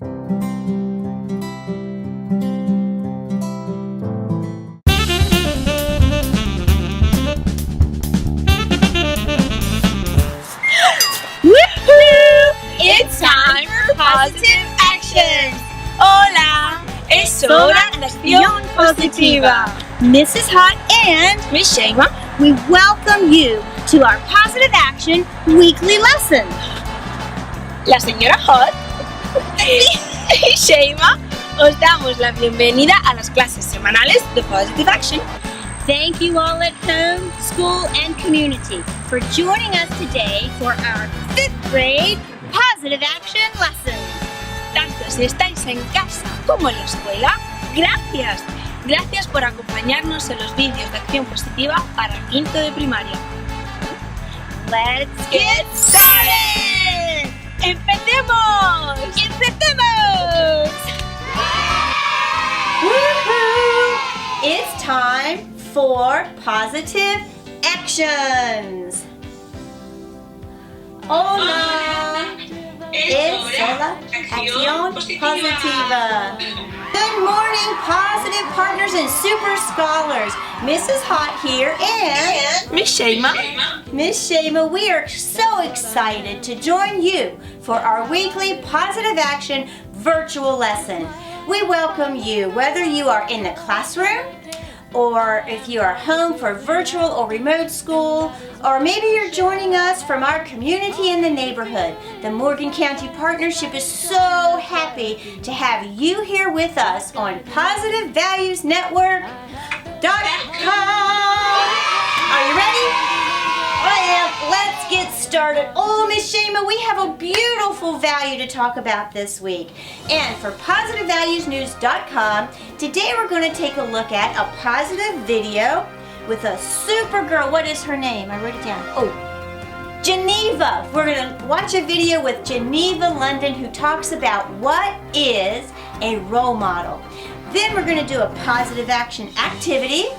Woohoo! It's time for positive actions. Hola, es hora de acción positiva. Mrs. Hot and Miss Sheima, we welcome you to our Positive Action weekly lesson. la señora Hot y Sheima, os damos la bienvenida a las clases semanales de Positive Action. Thank you all at home, school, and community for joining us today for our 5th grade Positive Action lesson. Tanto si estáis en casa como en la escuela, gracias. Gracias por acompañarnos en los vídeos de acción positiva para quinto de primaria. Let's get started! ¡Empecemos! ¡Empecemos! Woohoo! It's time for positive actions. Hola! Es hora acción positiva. Good morning, positive partners and super scholars. Mrs. Hot here and Miss Sheima. Miss Sheima. We are so excited to join you for our weekly Positive Action virtual lesson. We welcome you whether you are in the classroom or if you are home for virtual or remote school, or maybe you're joining us from our community in the neighborhood. The Morgan County Partnership is so happy to have you here with us on PositiveValuesNetwork.com. Are you ready? Well, let's get started. Oh, Miss Sheima, we have a beautiful value to talk about this week. And for PositiveValuesNews.com, today we're going to take a look at a positive video with a super girl. What is her name? I wrote it down. Oh, Geneva. We're going to watch a video with Geneva London who talks about what is a role model. Then we're going to do a positive action activity.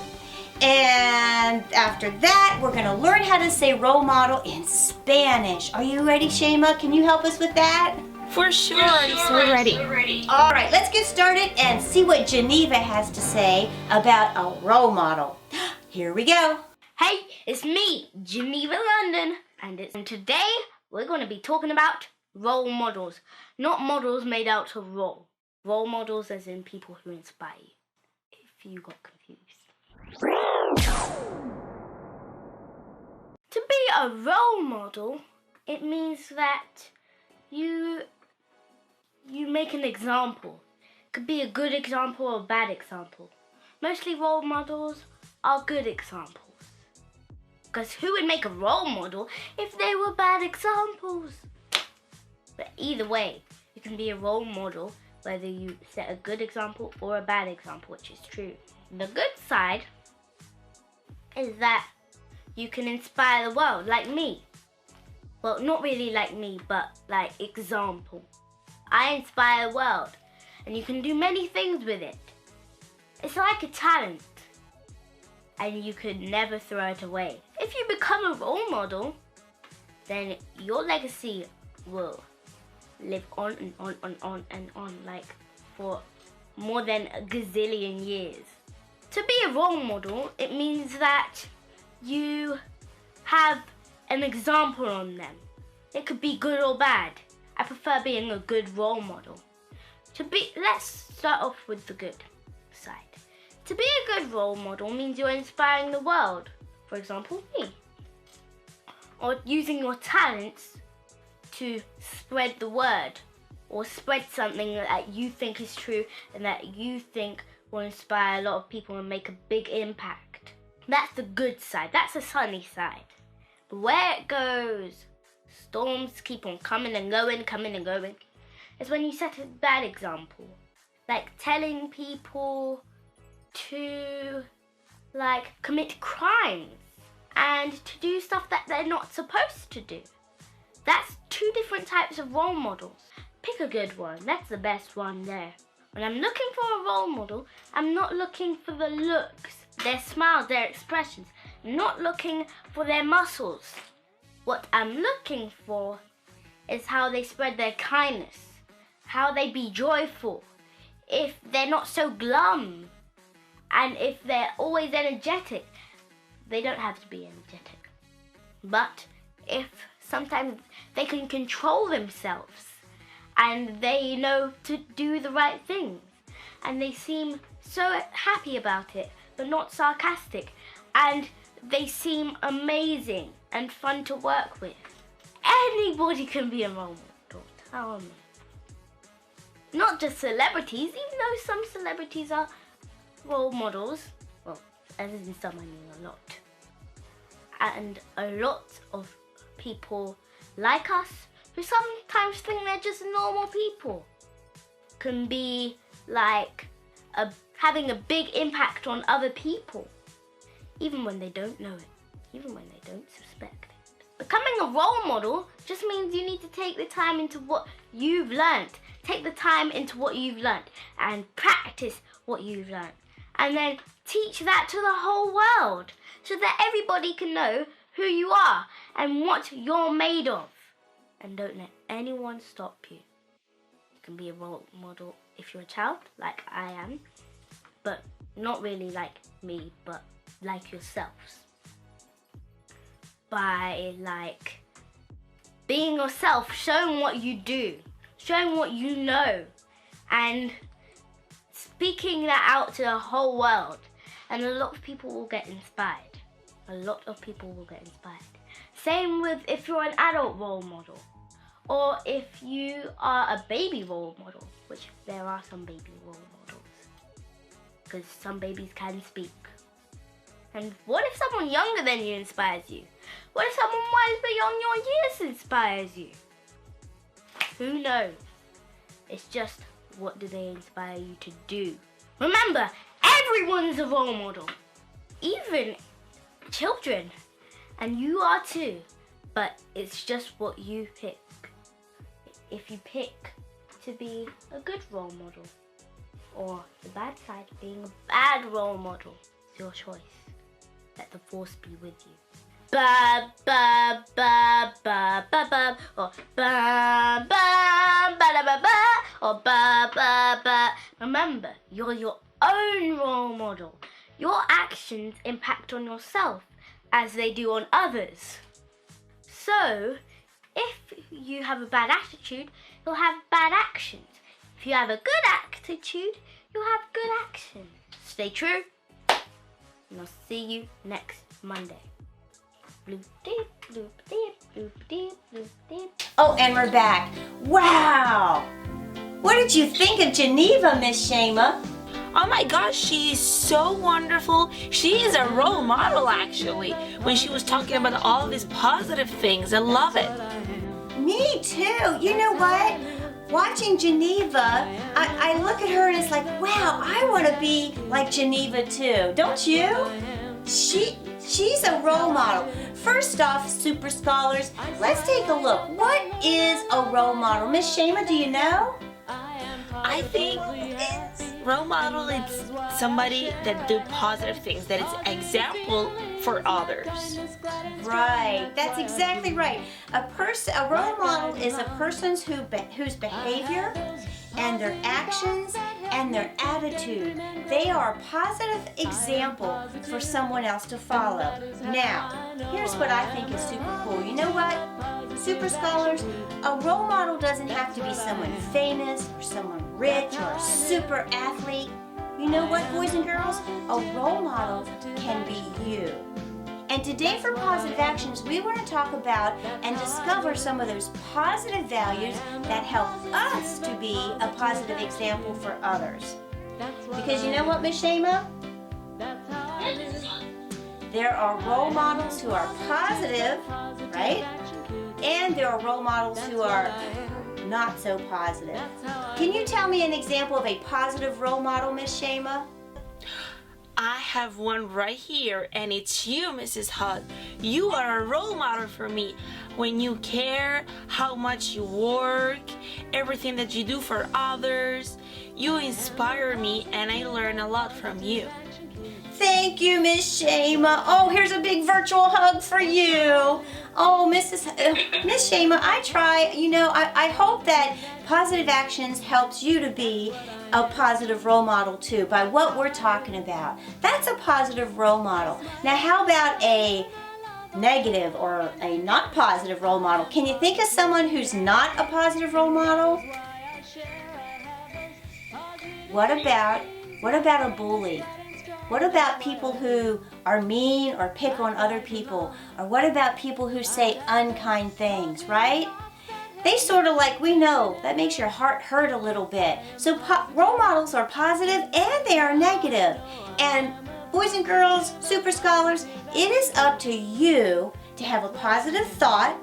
And after that, we're going to learn how to say role model in Spanish. Are you ready, Sheima? Can you help us with that? For sure, I'm so ready. All right, let's get started and see what Geneva has to say about a role model. Here we go. Hey, it's me, Geneva London, and today we're going to be talking about role models. Not models made out of role. Role models as in people who inspire you, if you got confused. To be a role model, it means that you make an example. It could be a good example or a bad example. Mostly role models are good examples. Because who would make a role model if they were bad examples? But either way, you can be a role model whether you set a good example or a bad example, which is true. The good side is that you can inspire the world, like me. Well, not really like me, but like example. I inspire the world, and you can do many things with it. It's like a talent, and you could never throw it away. If you become a role model, then your legacy will live on and on and on and on, like for more than a gazillion years. To be a role model, it means that you have an example on them. It could be good or bad. I prefer being a good role model. Let's start off with the good side. To be a good role model means you're inspiring the world. For example, me. Or using your talents to spread the word. Or spread something that you think is true and that you think will inspire a lot of people and make a big impact. That's the good side. That's the sunny side. But where it goes, storms keep on coming and going, is when you set a bad example. Like telling people to commit crimes and to do stuff that they're not supposed to do. That's 2 different types of role models. Pick a good one. That's the best one there. When I'm looking for a role model, I'm not looking for the looks, their smiles, their expressions. I'm not looking for their muscles. What I'm looking for is how they spread their kindness, how they be joyful, if they're not so glum, and if they're always energetic. They don't have to be energetic. But if sometimes they can control themselves and they know to do the right things and they seem so happy about it but not sarcastic and they seem amazing and fun to work with. Anybody can be a role model, tell me. Not just celebrities, even though some celebrities are role models. Well, as in some, I mean a lot. And a lot of people like us, who sometimes think they're just normal people, can be like having a big impact on other people, even when they don't know it, even when they don't suspect it. Becoming a role model just means you need to take the time into what you've learned. Take the time into what you've learned and practice what you've learned. And then teach that to the whole world so that everybody can know who you are and what you're made of. And don't let anyone stop you. You can be a role model if you're a child, like I am, but not really like me, but like yourselves. By like being yourself, showing what you do, showing what you know, and speaking that out to the whole world. And a lot of people will get inspired. A lot of people will get inspired. Same with if you're an adult role model, or if you are a baby role model, which there are some baby role models, because some babies can speak. And what if someone younger than you inspires you? What if someone wise beyond your years inspires you? Who knows? It's just, what do they inspire you to do? Remember, everyone's a role model. Even children. And you are too. But it's just what you pick. If you pick to be a good role model, or the bad side, being a bad role model, it's your choice. Let the force be with you. Ba ba ba ba ba ba, or ba ba ba ba ba ba, or ba ba ba. Remember, you're your own role model. Your actions impact on yourself as they do on others. So, if you have a bad attitude, you'll have bad actions. If you have a good attitude, you'll have good actions. Stay true, and I'll see you next Monday. Bloop deep, bloop deep, bloop deep, bloop deep. Oh, and we're back. Wow! What did you think of Geneva, Miss Sheima? Oh my gosh, she is so wonderful. She is a role model actually. When she was talking about all these positive things, I love it. Me too. You know what? Watching Geneva, I look at her and it's like, wow, I want to be like Geneva too. Don't you? She's a role model. First off, super scholars, let's take a look. What is a role model? Miss Sheima, do you know? I think role model is somebody that do positive things, that is example for others. Right, that's exactly right. A role model is a person whose behavior and their actions and their attitude, they are a positive example for someone else to follow. Now, here's what I think is super cool. You know what? Super scholars, a role model doesn't have to be someone famous or someone rich or a super athlete. You know what, boys and girls? A role model can be you. And today for Positive Actions, we want to talk about and discover some of those positive values that help us to be a positive example for others. Because you know what, Miss Sheima? There are role models who are positive, right? And there are role models who are not so positive. Can you tell me an example of a positive role model, Miss Sheima? I have one right here, and it's you, Mrs. Hutt. You are a role model for me. When you care how much you work, everything that you do for others, you inspire me, and I learn a lot from you. thank you, Miss Sheima. Oh, here's a big virtual hug for you. Oh, Miss Sheima, I try, I hope that Positive Actions helps you to be a positive role model too by what we're talking about. That's a positive role model. Now, how about a negative or a not positive role model? Can you think of someone who's not a positive role model? What about a bully? What about people who are mean or pick on other people? Or what about people who say unkind things, right? They sort of we know, that makes your heart hurt a little bit. So role models are positive and they are negative. And boys and girls, super scholars, it is up to you to have a positive thought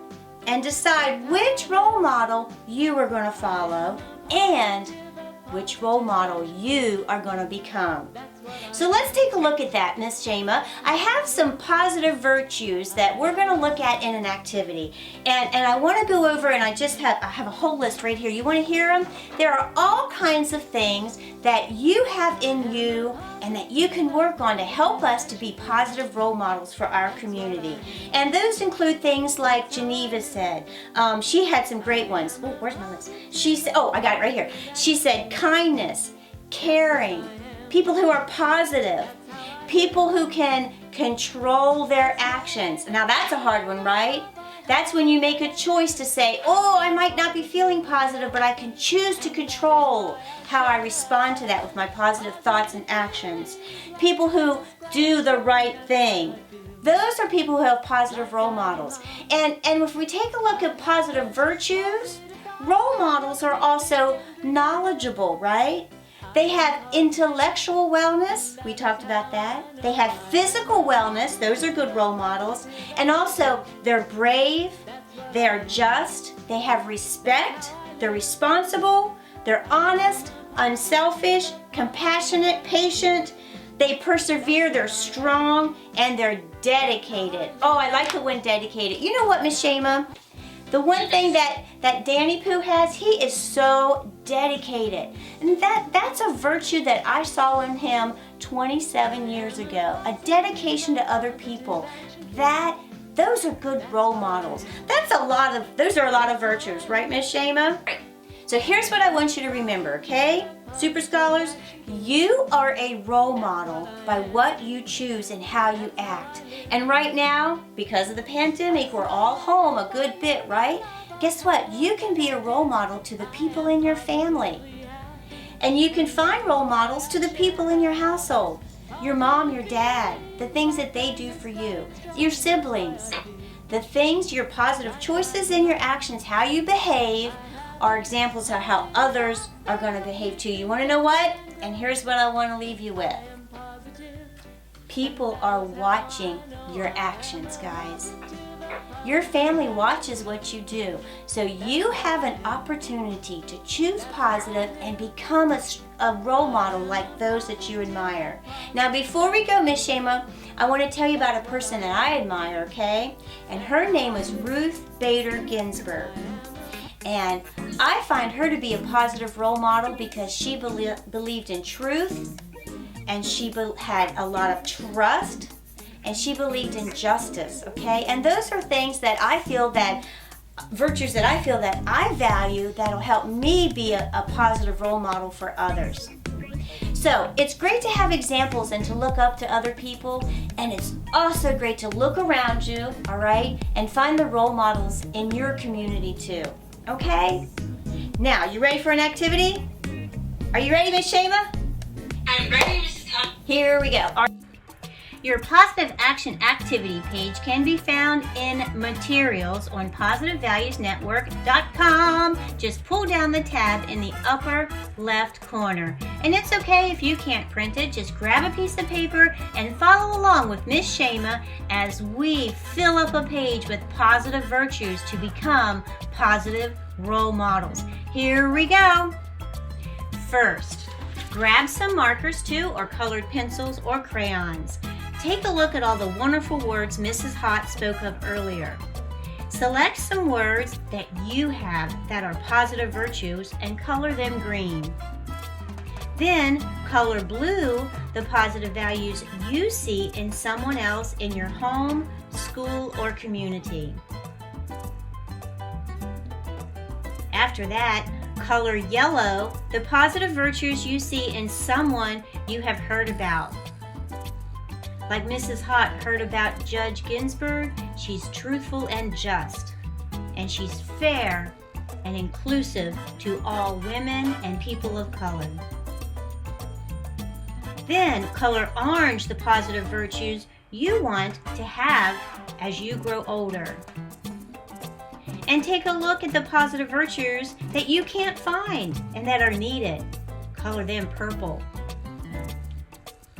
and decide which role model you are going to follow and which role model you are going to become. So let's take a look at that, Miss Sheima. I have some positive virtues that we're going to look at in an activity. And I want to go over, and I have a whole list right here. You want to hear them? There are all kinds of things that you have in you and that you can work on to help us to be positive role models for our community. And those include things like Geneva said. She had some great ones. Oh, where's my list? She said, oh, I got it right here. She said kindness, caring, people who are positive, people who can control their actions. Now that's a hard one, right? That's when you make a choice to say, oh, I might not be feeling positive, but I can choose to control how I respond to that with my positive thoughts and actions. People who do the right thing. Those are people who have positive role models. And if we take a look at positive virtues, role models are also knowledgeable, right? They have intellectual wellness, we talked about that. They have physical wellness, those are good role models. And also, they're brave, they're just, they have respect, they're responsible, they're honest, unselfish, compassionate, patient. They persevere, they're strong, and they're dedicated. Oh, I like the one dedicated. You know what, Miss Sheima? The one thing that Danny Pooh has, he is so dedicated. And that's a virtue that I saw in him 27 years ago. A dedication to other people. Those are good role models. Those are a lot of virtues, right, Miss Sheima? So here's what I want you to remember, okay? Super scholars, you are a role model by what you choose and how you act. And right now, because of the pandemic, we're all home a good bit, right? Guess what? You can be a role model to the people in your family. And you can find role models to the people in your household. Your mom, your dad, the things that they do for you. Your siblings. The things, your positive choices and your actions, how you behave, are examples of how others are going to behave too. You want to know what? And here's what I want to leave you with. People are watching your actions, guys. Your family watches what you do. So you have an opportunity to choose positive and become a role model like those that you admire. Now, before we go, Miss Sheima, I want to tell you about a person that I admire, okay? And her name is Ruth Bader Ginsburg. And I find her to be a positive role model because she believed in truth, and she had a lot of trust, and she believed in justice, okay? And those are things that I feel virtues that I feel that I value that'll help me be a positive role model for others. So it's great to have examples and to look up to other people, and it's also great to look around you, all right, and find the role models in your community too. Okay? Now, you ready for an activity? Are you ready, Miss Sheima? I'm ready, Mrs. Hunt. Here we go. Your Positive Action Activity page can be found in Materials on PositiveValuesNetwork.com. Just pull down the tab in the upper left corner. And it's okay if you can't print it. Just grab a piece of paper and follow along with Miss Sheima as we fill up a page with positive virtues to become positive role models. Here we go. First, grab some markers too, or colored pencils or crayons. Take a look at all the wonderful words Mrs. Hott spoke of earlier. Select some words that you have that are positive virtues and color them green. Then color blue the positive values you see in someone else in your home, school, or community. After that, color yellow the positive virtues you see in someone you have heard about. Like Mrs. Hott heard about Judge Ginsburg, she's truthful and just, and she's fair and inclusive to all women and people of color. Then color orange the positive virtues you want to have as you grow older. And take a look at the positive virtues that you can't find and that are needed. Color them purple.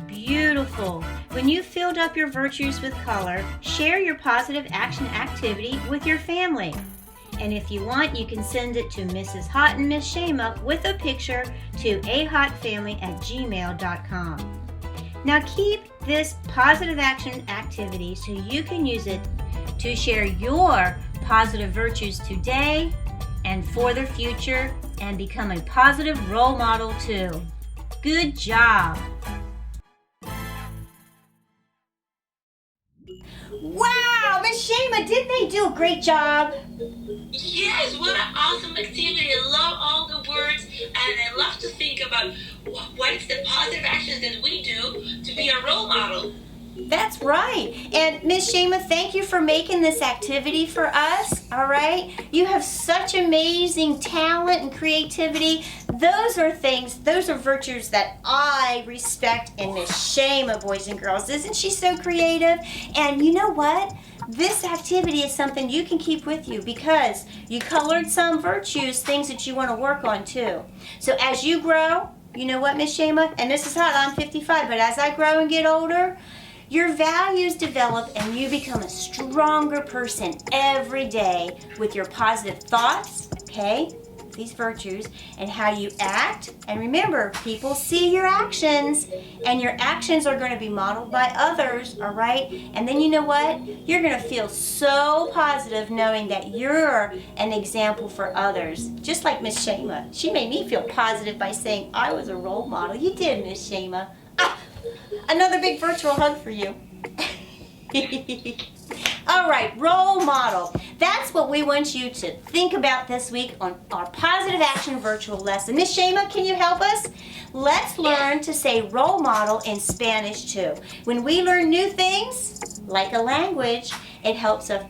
Beautiful. When you've filled up your virtues with color, share your positive action activity with your family. And if you want, you can send it to Mrs. Hott and Miss Sheima with a picture to ahottfamily@gmail.com. Now keep this positive action activity so you can use it to share your positive virtues today and for the future and become a positive role model too. Good job! Wow, Miss Sheima, didn't they do a great job? Yes, what an awesome activity. I love all the words, and I love to think about what is the positive actions that we do to be a role model. That's right. And Miss Sheima, thank you for making this activity for us, all right? You have such amazing talent and creativity. Those are virtues that I respect in Miss Sheima, boys and girls. Isn't she so creative? And you know what? This activity is something you can keep with you because you colored some virtues, things that you want to work on too. So as you grow, you know what, Miss Sheima? And this is hot, I'm 55, but as I grow and get older, your values develop and you become a stronger person every day with your positive thoughts, okay? These virtues and how you act. And remember, people see your actions and your actions are going to be modeled by others, all right? And then you know what? You're going to feel so positive knowing that you're an example for others. Just like Miss Sheima. She made me feel positive by saying I was a role model. You did, Miss Sheima. Another big virtual hug for you. All right, role model. That's what we want you to think about this week on our positive action virtual lesson. Miss Sheima, can you help us? Let's learn to say role model in Spanish too. When we learn new things, like a language, it helps us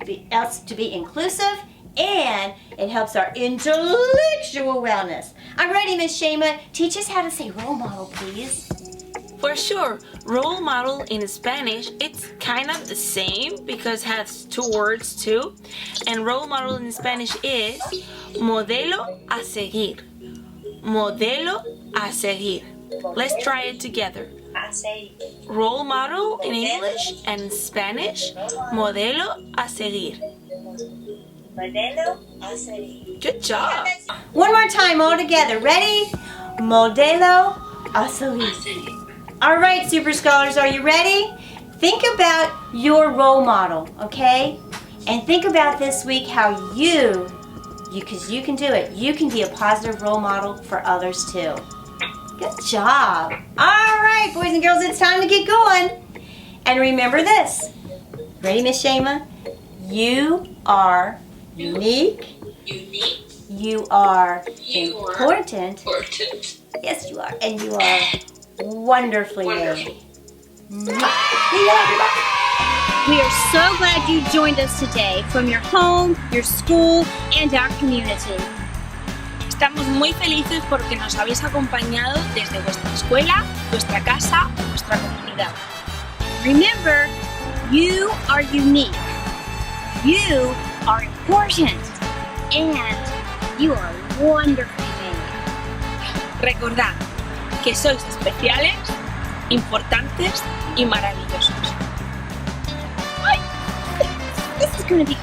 to be inclusive and it helps our intellectual wellness. I'm ready, Miss Sheima. Teach us how to say role model, please. For sure, role model in Spanish, it's kind of the same because it has two words too. And role model in Spanish is modelo a seguir. Modelo a seguir. Let's try it together. Role model in English and Spanish, modelo a seguir. Modelo a seguir. Good job. One more time all together. Ready? Modelo a seguir. All right, Super Scholars, are you ready? Think about your role model, okay? And think about this week how because you can do it, you can be a positive role model for others too. Good job. All right, boys and girls, it's time to get going. And remember this. Ready, Miss Sheima? You are unique. You are important. Yes, you are. And you are wonderfully made. We are so glad you joined us today from your home, your school, and our community. Estamos muy felices porque nos habéis acompañado desde vuestra escuela, vuestra casa o vuestra comunidad. Remember, you are unique. You are important. And you are wonderfully made. Recordad que sois especiales, importantes y maravillosos. This is going to be